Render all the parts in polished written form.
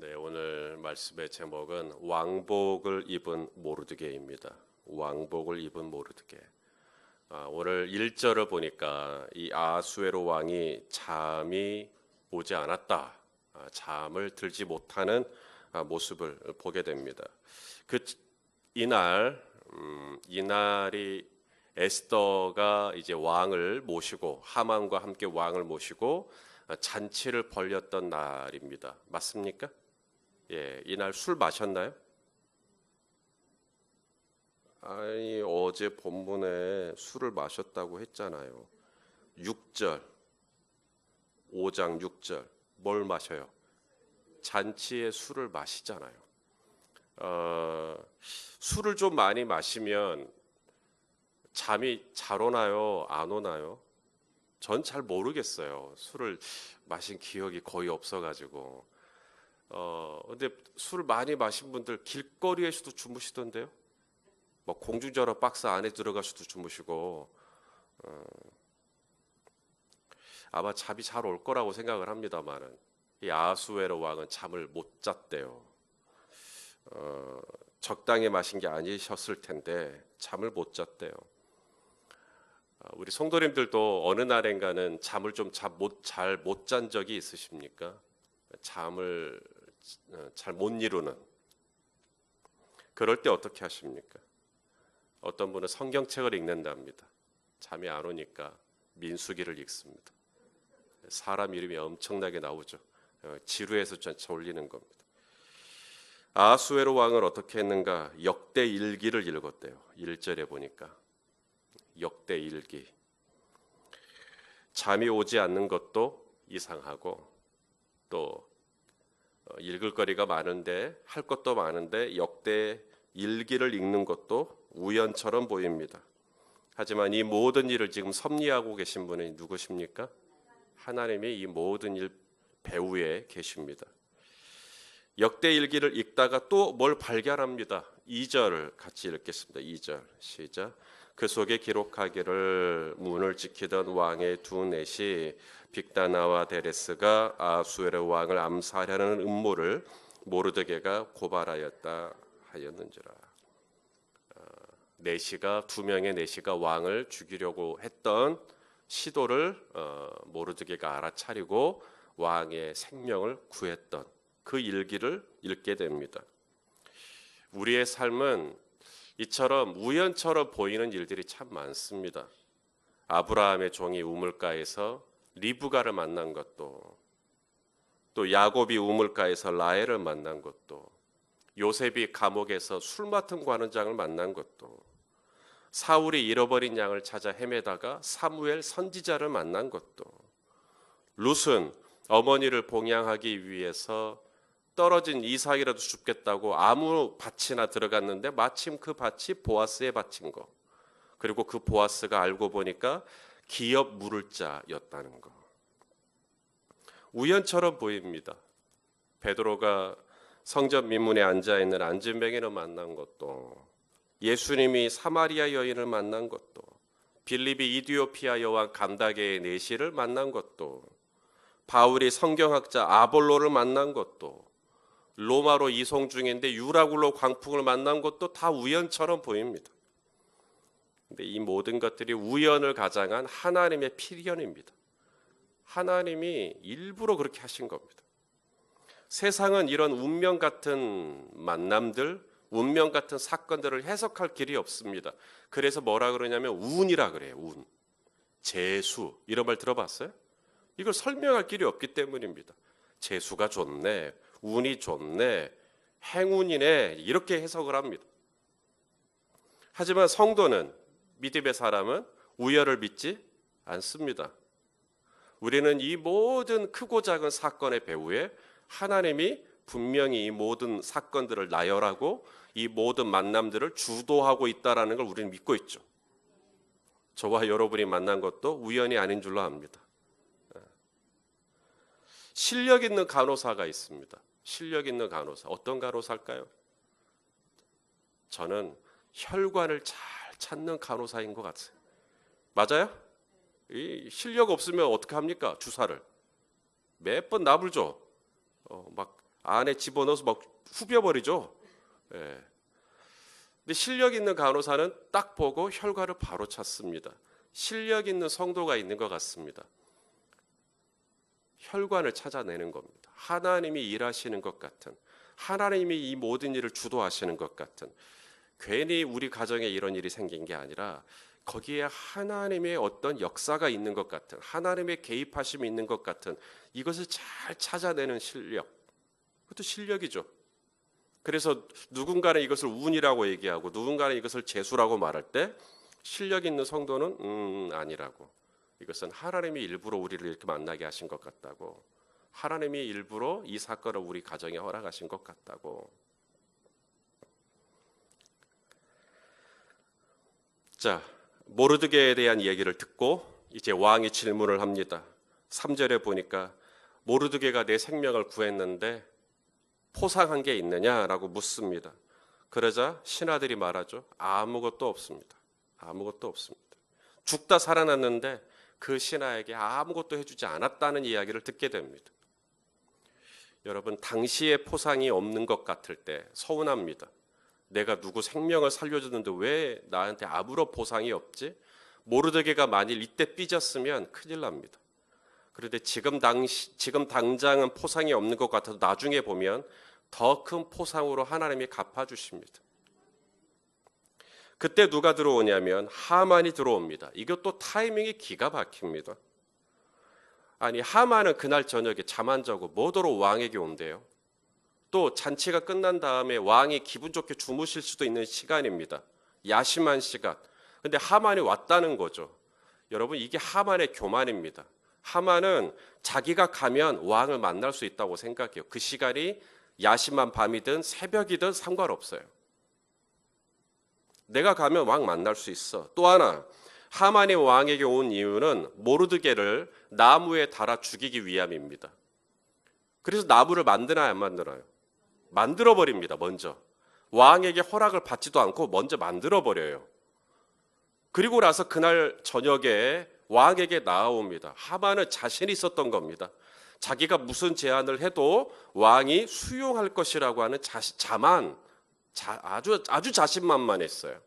네, 오늘 말씀의 제목은 왕복을 입은 모르드게입니다. 왕복을 입은 모르드게. 오늘 1절을 보니까 이 아수에로 왕이 잠이 오지 않았다. 잠을 들지 못하는 모습을 보게 됩니다. 이날이 에스더가 이제 왕을 모시고 하만과 함께 왕을 모시고 잔치를 벌였던 날입니다. 맞습니까? 예, 이날 술 마셨나요? 아니, 어제 본문에 술을 마셨다고 했잖아요. 6절, 5장 6절. 뭘 마셔요? 잔치에 술을 마시잖아요. 술을 좀 많이 마시면 잠이 잘 오나요? 안 오나요? 전 잘 모르겠어요. 술을 마신 기억이 거의 없어가지고. 근데 술을 많이 마신 분들 길거리에서도 주무시던데요? 뭐 공중전화 박스 안에 들어가서도 주무시고, 아마 잠이 잘 올 거라고 생각을 합니다만은 이 아수에로 왕은 잠을 못 잤대요. 적당히 마신 게 아니셨을 텐데 잠을 못 잤대요. 우리 성도님들도 어느 날인가는 잠을 좀 잘 못 잔 적이 있으십니까? 잠을 잘 못 이루는. 그럴 때 어떻게 하십니까? 어떤 분은 성경책을 읽는답니다. 잠이 안 오니까 민수기를 읽습니다. 사람 이름이 엄청나게 나오죠. 지루해서 전체 올리는 겁니다. 아수에로 왕은 어떻게 했는가? 역대 일기를 읽었대요. 1절에 보니까 역대 일기. 잠이 오지 않는 것도 이상하고 또 읽을 거리가 많은데 할 것도 많은데 역대 일기를 읽는 것도 우연처럼 보입니다. 하지만 이 모든 일을 지금 섭리하고 계신 분이 누구십니까? 하나님이 이 모든 일 배후에 계십니다. 역대 일기를 읽다가 또 뭘 발견합니다. 2절을 같이 읽겠습니다. 2절 시작. 그 속에 기록하기를 문을 지키던 왕의 두 넷이 빅다나와 데레스가 아수에르 왕을 암살하려는 음모를 모르드게가 고발하였다 하였는지라. 두 명의 내시가 왕을 죽이려고 했던 시도를 모르드게가 알아차리고 왕의 생명을 구했던 그 일기를 읽게 됩니다. 우리의 삶은 이처럼 우연처럼 보이는 일들이 참 많습니다. 아브라함의 종이 우물가에서 리브가를 만난 것도, 또 야곱이 우물가에서 라헬을 만난 것도, 요셉이 감옥에서 술 맡은 관원장을 만난 것도, 사울이 잃어버린 양을 찾아 헤매다가 사무엘 선지자를 만난 것도, 룻은 어머니를 봉양하기 위해서 떨어진 이삭이라도 죽겠다고 아무 밭이나 들어갔는데 마침 그 밭이 보아스의 밭인 거, 그리고 그 보아스가 알고 보니까 기업 물을 자였다는 거. 우연처럼 보입니다. 베드로가 성전 민문에 앉아있는 안진뱅이를 만난 것도, 예수님이 사마리아 여인을 만난 것도, 빌립이 이디오피아 여왕 감다게의 내시를 만난 것도, 바울이 성경학자 아볼로를 만난 것도, 로마로 이송 중인데 유라굴로 광풍을 만난 것도 다 우연처럼 보입니다. 근데 이 모든 것들이 우연을 가장한 하나님의 필연입니다. 하나님이 일부러 그렇게 하신 겁니다. 세상은 이런 운명 같은 만남들, 운명 같은 사건들을 해석할 길이 없습니다. 그래서 뭐라 그러냐면 운이라 그래요. 운, 재수, 이런 말 들어봤어요? 이걸 설명할 길이 없기 때문입니다. 재수가 좋네, 운이 좋네, 행운이네, 이렇게 해석을 합니다. 하지만 성도는, 믿음의 사람은 우연을 믿지 않습니다. 우리는 이 모든 크고 작은 사건의 배후에 하나님이 분명히 이 모든 사건들을 나열하고 이 모든 만남들을 주도하고 있다는 걸 우리는 믿고 있죠. 저와 여러분이 만난 것도 우연이 아닌 줄로 압니다. 실력 있는 간호사가 있습니다. 실력 있는 간호사. 어떤 간호사일까요? 저는 혈관을 잘 찾는 간호사인 것 같아요. 맞아요? 이 실력 없으면 어떻게 합니까? 주사를 몇 번 납을 줘. 막 안에 집어넣어서 막 후벼버리죠. 예. 근데 실력 있는 간호사는 딱 보고 혈관을 바로 찾습니다. 실력 있는 성도가 있는 것 같습니다. 혈관을 찾아내는 겁니다. 하나님이 일하시는 것 같은, 하나님이 이 모든 일을 주도하시는 것 같은, 괜히 우리 가정에 이런 일이 생긴 게 아니라 거기에 하나님의 어떤 역사가 있는 것 같은, 하나님의 개입하심이 있는 것 같은, 이것을 잘 찾아내는 실력, 그것도 실력이죠. 그래서 누군가는 이것을 운이라고 얘기하고 누군가는 이것을 재수라고 말할 때 실력 있는 성도는 아니라고, 이것은 하나님이 일부러 우리를 이렇게 만나게 하신 것 같다고, 하나님이 일부러 이 사건을 우리 가정에 허락하신 것 같다고. 자, 모르드게에 대한 얘기를 듣고 이제 왕이 질문을 합니다. 3절에 보니까 모르드게가 내 생명을 구했는데 포상한 게 있느냐라고 묻습니다. 그러자 신하들이 말하죠. 아무것도 없습니다. 아무것도 없습니다. 죽다 살아났는데 그 신하에게 아무것도 해주지 않았다는 이야기를 듣게 됩니다. 여러분, 당시에 포상이 없는 것 같을 때 서운합니다. 내가 누구 생명을 살려줬는데 왜 나한테 아무런 보상이 없지? 모르드게가 만일 이때 삐졌으면 큰일 납니다. 그런데 지금 당장은 포상이 없는 것 같아도 나중에 보면 더 큰 포상으로 하나님이 갚아주십니다. 그때 누가 들어오냐면 하만이 들어옵니다. 이것도 타이밍이 기가 막힙니다. 아니, 하만은 그날 저녁에 잠 안 자고 뭐더러 왕에게 온대요. 또 잔치가 끝난 다음에 왕이 기분 좋게 주무실 수도 있는 시간입니다. 야심한 시간. 근데 하만이 왔다는 거죠. 여러분, 이게 하만의 교만입니다. 하만은 자기가 가면 왕을 만날 수 있다고 생각해요. 그 시간이 야심한 밤이든 새벽이든 상관없어요. 내가 가면 왕 만날 수 있어. 또 하나, 하만이 왕에게 온 이유는 모르드게를 나무에 달아 죽이기 위함입니다. 그래서 나무를 만드나요, 안 만들어요? 만들어버립니다. 먼저 왕에게 허락을 받지도 않고 먼저 만들어버려요. 그리고 나서 그날 저녁에 왕에게 나아옵니다. 하만은 자신이 있었던 겁니다. 자기가 무슨 제안을 해도 왕이 수용할 것이라고 하는 아주 자신만만했어요.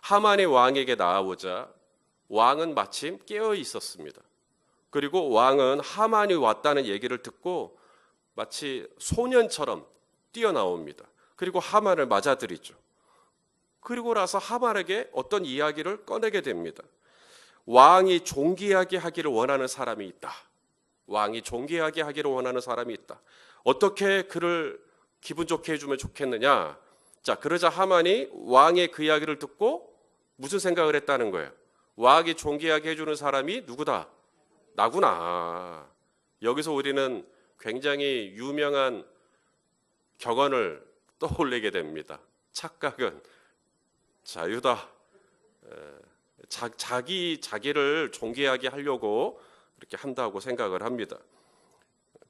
하만이 왕에게 나아오자 왕은 마침 깨어 있었습니다. 그리고 왕은 하만이 왔다는 얘기를 듣고 마치 소년처럼 뛰어나옵니다. 그리고 하만을 맞아들이죠. 그리고 나서 하만에게 어떤 이야기를 꺼내게 됩니다. 왕이 존귀하게 하기를 원하는 사람이 있다. 왕이 존귀하게 하기를 원하는 사람이 있다. 어떻게 그를 기분 좋게 해주면 좋겠느냐. 자, 그러자 하만이 왕의 그 이야기를 듣고 무슨 생각을 했다는 거예요? 왕이 존귀하게 해주는 사람이 누구다? 나구나. 여기서 우리는 굉장히 유명한 격언을 떠올리게 됩니다. 착각은 자유다. 자기를 존귀하게 하려고 이렇게 한다고 생각을 합니다.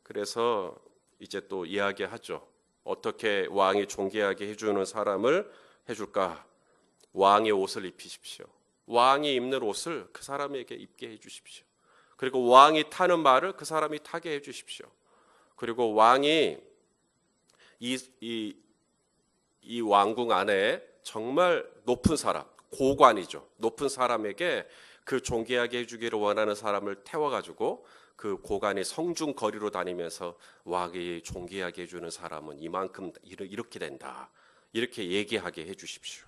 그래서 이제 또 이야기하죠. 어떻게 왕이 존귀하게 해주는 사람을 해줄까? 왕의 옷을 입히십시오. 왕이 입는 옷을 그 사람에게 입게 해주십시오. 그리고 왕이 타는 말을 그 사람이 타게 해주십시오. 그리고 왕이 이 왕궁 안에 정말 높은 사람, 고관이죠. 높은 사람에게 그 존귀하게 해주기를 원하는 사람을 태워가지고 그 고관이 성중 거리로 다니면서 왕이 존귀하게 해주는 사람은 이만큼 이렇게 된다. 이렇게 얘기하게 해주십시오.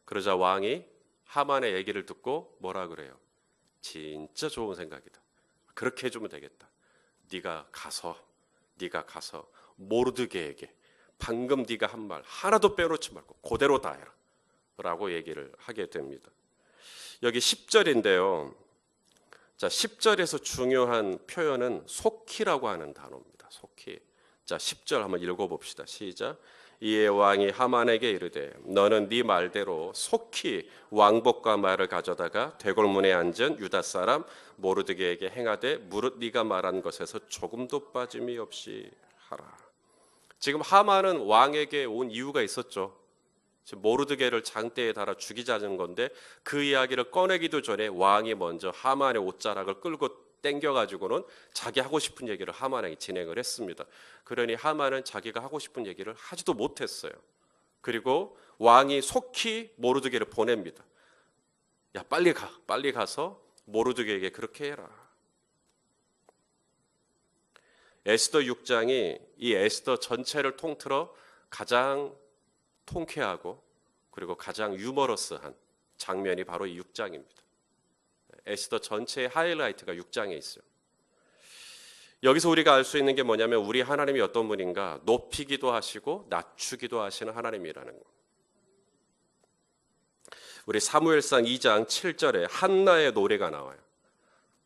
그러자 왕이 하만의 얘기를 듣고 뭐라 그래요? 진짜 좋은 생각이다. 그렇게 해주면 되겠다. 네가 가서 모르드게에게 방금 네가 한 말 하나도 빼놓지 말고 그대로 다 해라 라고 얘기를 하게 됩니다. 여기 10절인데요. 자, 10절에서 중요한 표현은 속히라고 하는 단어입니다. 속히. 자, 10절 한번 읽어봅시다. 시작. 이에 왕이 하만에게 이르되 너는 네 말대로 속히 왕복과 말을 가져다가 대궐문에 앉은 유다 사람 모르드게에게 행하되 무릇 네가 말한 것에서 조금도 빠짐이 없이 하라. 지금 하만은 왕에게 온 이유가 있었죠. 지금 모르드게를 장대에 달아 죽이자는 건데 그 이야기를 꺼내기도 전에 왕이 먼저 하만의 옷자락을 끌고 땡겨가지고는 자기 하고 싶은 얘기를 하만에게 진행을 했습니다. 그러니 하만은 자기가 하고 싶은 얘기를 하지도 못했어요. 그리고 왕이 속히 모르드게를 보냅니다. 야, 빨리 가. 빨리 가서 모르드게에게 그렇게 해라. 에스더 6장이 이 에스더 전체를 통틀어 가장 통쾌하고 그리고 가장 유머러스한 장면이 바로 이 6장입니다. 에스더 전체의 하이라이트가 6장에 있어요. 여기서 우리가 알 수 있는 게 뭐냐면 우리 하나님이 어떤 분인가 높이기도 하시고 낮추기도 하시는 하나님이라는 거. 우리 사무엘상 2장 7절에 한나의 노래가 나와요.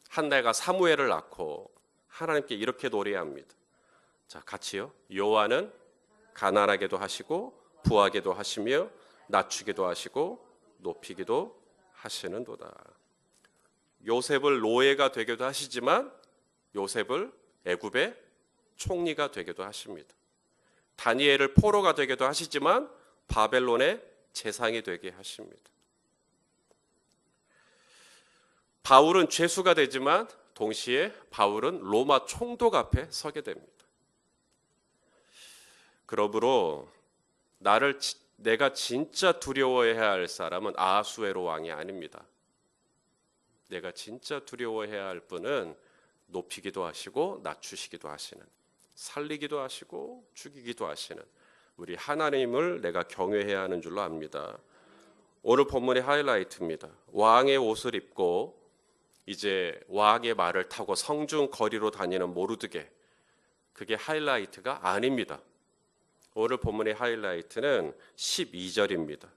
한나가 사무엘을 낳고 하나님께 이렇게 노래합니다. 자, 같이요. 여호와는 가난하게도 하시고 부하게도 하시며 낮추기도 하시고 높이기도 하시는도다. 요셉을 노예가 되게도 하시지만 요셉을 애굽의 총리가 되게도 하십니다. 다니엘을 포로가 되게도 하시지만 바벨론의 재상이 되게 하십니다. 바울은 죄수가 되지만 동시에 바울은 로마 총독 앞에 서게 됩니다. 그러므로 내가 진짜 두려워해야 할 사람은 아하수에로 왕이 아닙니다. 내가 진짜 두려워해야 할 분은 높이기도 하시고 낮추시기도 하시는, 살리기도 하시고 죽이기도 하시는 우리 하나님을 내가 경외해야 하는 줄로 압니다. 오늘 본문의 하이라이트입니다. 왕의 옷을 입고 이제 왕의 말을 타고 성중 거리로 다니는 모르드게, 그게 하이라이트가 아닙니다. 오늘 본문의 하이라이트는 12절입니다.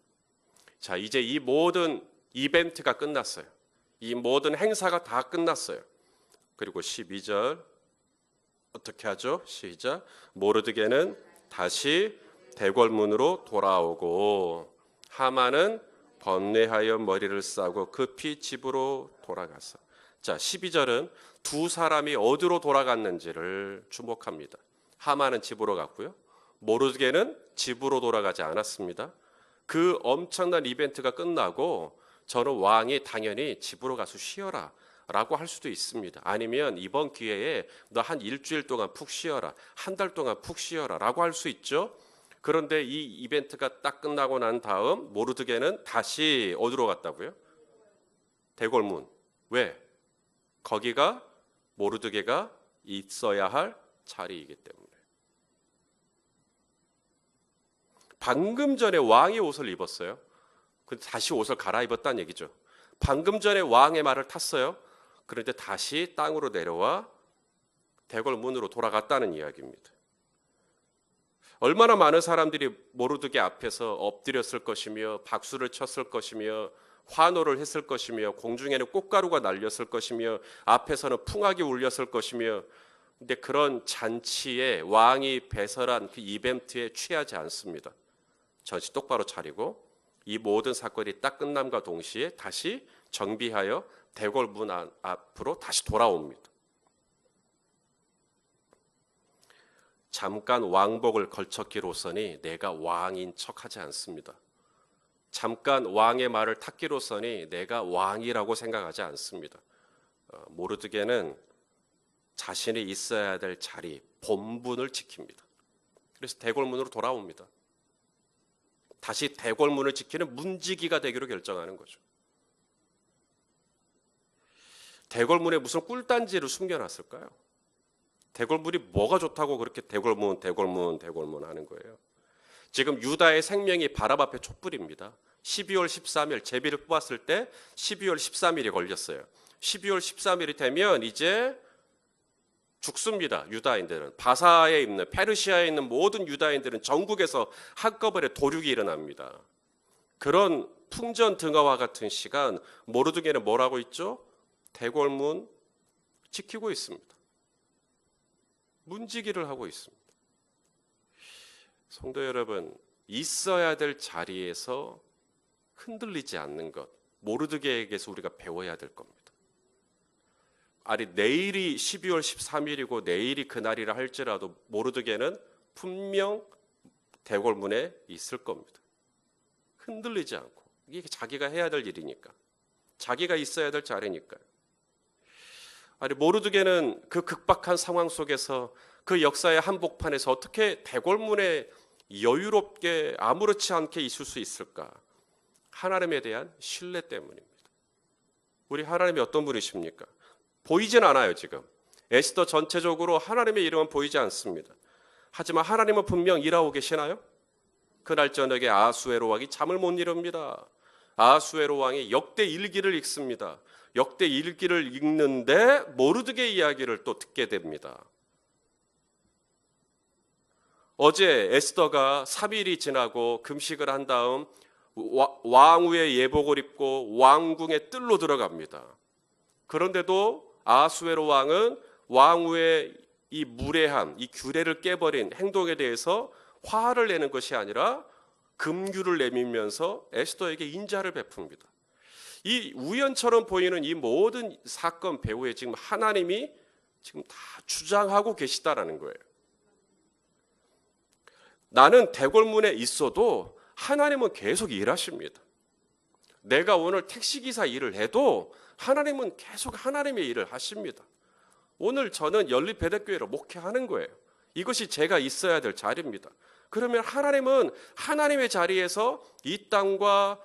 자, 이제 이 모든 이벤트가 끝났어요. 이 모든 행사가 다 끝났어요. 그리고 12절 어떻게 하죠? 시작. 모르드게는 다시 대궐문으로 돌아오고 하만은 번뇌하여 머리를 싸고 급히 집으로 돌아갔어. 자, 12절은 두 사람이 어디로 돌아갔는지를 주목합니다. 하만은 집으로 갔고요. 모르드게는 집으로 돌아가지 않았습니다. 그 엄청난 이벤트가 끝나고 저는 왕이 당연히 집으로 가서 쉬어라 라고 할 수도 있습니다. 아니면 이번 기회에 너 한 일주일 동안 푹 쉬어라, 한 달 동안 푹 쉬어라 라고 할 수 있죠. 그런데 이 이벤트가 딱 끝나고 난 다음 모르드게는 다시 어디로 갔다고요? 대궐문. 왜? 거기가 모르드게가 있어야 할 자리이기 때문에. 방금 전에 왕의 옷을 입었어요. 근데 다시 옷을 갈아입었다는 얘기죠. 방금 전에 왕의 말을 탔어요. 그런데 다시 땅으로 내려와 대궐문으로 돌아갔다는 이야기입니다. 얼마나 많은 사람들이 모르드게 앞에서 엎드렸을 것이며 박수를 쳤을 것이며 환호를 했을 것이며 공중에는 꽃가루가 날렸을 것이며 앞에서는 풍악이 울렸을 것이며, 근데 그런 잔치에 왕이 배설한 그 이벤트에 취하지 않습니다. 정신 똑바로 차리고 이 모든 사건이 딱 끝남과 동시에 다시 정비하여 대궐문 앞으로 다시 돌아옵니다. 잠깐 왕복을 걸쳤기로서니 내가 왕인 척하지 않습니다. 잠깐 왕의 말을 탔기로서니 내가 왕이라고 생각하지 않습니다. 모르드게는 자신이 있어야 될 자리, 본분을 지킵니다. 그래서 대궐문으로 돌아옵니다. 다시 대궐문을 지키는 문지기가 되기로 결정하는 거죠. 대궐문에 무슨 꿀단지를 숨겨놨을까요? 대궐문이 뭐가 좋다고 그렇게 대궐문 하는 거예요. 지금 유다의 생명이 바람 앞에 촛불입니다. 12월 13일 제비를 뽑았을 때 12월 13일이 걸렸어요. 12월 13일이 되면 이제 죽습니다. 유다인들은. 바사에 있는, 페르시아에 있는 모든 유다인들은 전국에서 한꺼번에 도륙이 일어납니다. 그런 풍전등화와 같은 시간, 모르드게는 뭘 하고 있죠? 대궐문 지키고 있습니다. 문지기를 하고 있습니다. 성도 여러분, 있어야 될 자리에서 흔들리지 않는 것, 모르드게에게서 우리가 배워야 될 겁니다. 아니, 내일이 12월 13일이고 내일이 그날이라 할지라도 모르드게는 분명 대궐문에 있을 겁니다. 흔들리지 않고. 이게 자기가 해야 될 일이니까. 자기가 있어야 될 자리니까요. 아니 모르드게는 그 극박한 상황 속에서 그 역사의 한복판에서 어떻게 대궐문에 여유롭게 아무렇지 않게 있을 수 있을까? 하나님에 대한 신뢰 때문입니다. 우리 하나님이 어떤 분이십니까? 보이진 않아요 지금. 에스더 전체적으로 하나님의 이름은 보이지 않습니다. 하지만 하나님은 분명 일하고 계시나요? 그날 저녁에 아하수에로 왕이 잠을 못 이룹니다. 아하수에로 왕이 역대 일기를 읽습니다. 역대 일기를 읽는데 모르드게 이야기를 또 듣게 됩니다. 어제 에스더가 3일이 지나고 금식을 한 다음 왕후의 예복을 입고 왕궁의 뜰로 들어갑니다. 그런데도 아하수에로 왕은 왕후의 이 무례함, 이 규례를 깨버린 행동에 대해서 화를 내는 것이 아니라 금규를 내밀면서 에스더에게 인자를 베풉니다. 이 우연처럼 보이는 이 모든 사건 배후에 지금 하나님이 지금 다 주장하고 계시다라는 거예요. 나는 대궐문에 있어도 하나님은 계속 일하십니다. 내가 오늘 택시기사 일을 해도 하나님은 계속 하나님의 일을 하십니다. 오늘 저는 연립배대교회로 목회하는 거예요. 이것이 제가 있어야 될 자리입니다. 그러면 하나님은 하나님의 자리에서 이 땅과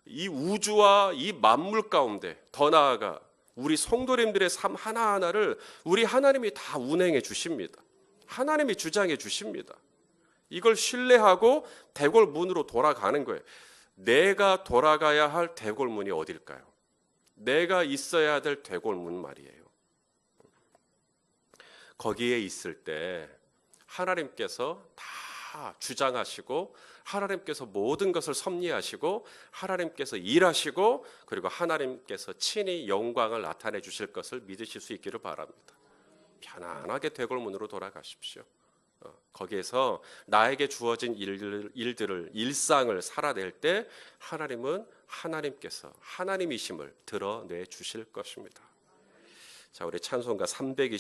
이 우주와 이 만물 가운데 더 나아가 우리 성도님들의 삶 하나하나를 우리 하나님이 다 운행해 주십니다. 하나님이 주장해 주십니다. 이걸 신뢰하고 대궐문으로 돌아가는 거예요. 내가 돌아가야 할 대궐문이 어딜까요? 내가 있어야 될 대궐문 말이에요. 거기에 있을 때 하나님께서 다 주장하시고 하나님께서 모든 것을 섭리하시고 하나님께서 일하시고 그리고 하나님께서 친히 영광을 나타내 주실 것을 믿으실 수 있기를 바랍니다. 편안하게 대궐문으로 돌아가십시오. 거기에서 나에게 주어진 일들을 일상을 살아낼 때 하나님은 하나님께서 하나님이심을 드러내 주실 것입니다. 자, 우리 찬송가 325